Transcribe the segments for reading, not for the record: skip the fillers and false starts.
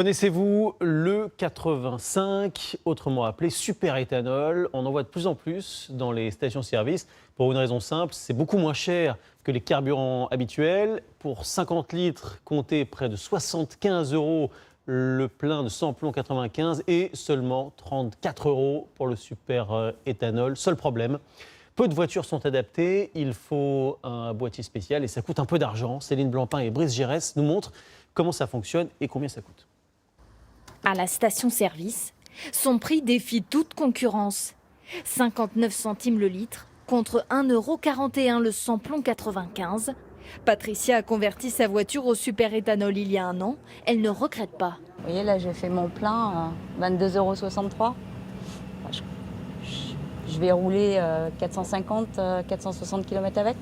Connaissez-vous le 85, autrement appelé super-éthanol? On en voit de plus en plus dans les stations-service pour une raison simple, c'est beaucoup moins cher que les carburants habituels. Pour 50 litres, comptez près de 75 € le plein de samplon 95 et seulement 34 € pour le super-éthanol. Seul problème, peu de voitures sont adaptées, il faut un boîtier spécial et ça coûte un peu d'argent. Céline Blancpain et Brice Giresse nous montrent comment ça fonctionne et combien ça coûte. À la station-service, son prix défie toute concurrence. 59 centimes le litre contre 1,41 € le samplon 95. Patricia a converti sa voiture au super-éthanol il y a un an. Elle ne regrette pas. Vous voyez, là, j'ai fait mon plein, 22,63 €. Je vais rouler 450-460 km avec.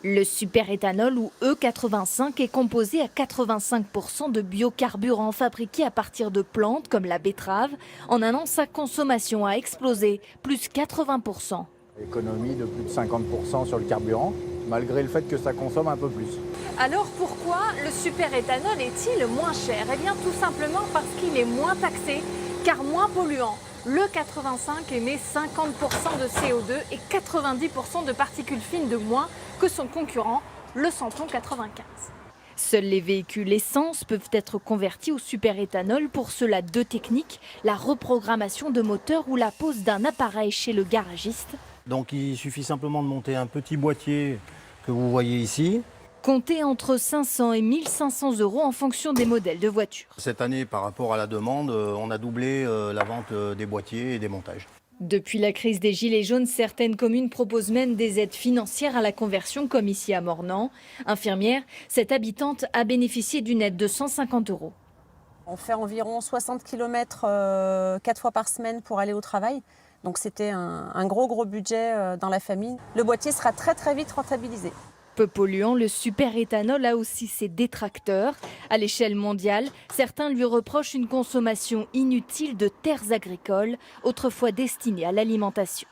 Le super-éthanol ou E85 est composé à 85% de biocarburants fabriqués à partir de plantes comme la betterave. En un an, sa consommation a explosé, plus 80%. Économie de plus de 50% sur le carburant, malgré le fait que ça consomme un peu plus. Alors pourquoi le super-éthanol est-il moins cher? Eh bien tout simplement parce qu'il est moins taxé, car moins polluant. Le 85 émet 50% de CO2 et 90% de particules fines de moins que son concurrent, le samplon 95. Seuls les véhicules essence peuvent être convertis au super-éthanol. Pour cela, deux techniques, la reprogrammation de moteur ou la pose d'un appareil chez le garagiste. Donc il suffit simplement de monter un petit boîtier que vous voyez ici. Comptez entre 500 et 1500 € en fonction des modèles de voitures. Cette année, par rapport à la demande, on a doublé la vente des boîtiers et des montages. Depuis la crise des Gilets jaunes, certaines communes proposent même des aides financières à la conversion, comme ici à Mornan. Infirmière, cette habitante a bénéficié d'une aide de 150 €. On fait environ 60 km 4 fois par semaine pour aller au travail. Donc c'était un gros budget dans la famille. Le boîtier sera très vite rentabilisé. Peu polluant, le super-éthanol a aussi ses détracteurs. À l'échelle mondiale, certains lui reprochent une consommation inutile de terres agricoles, autrefois destinées à l'alimentation.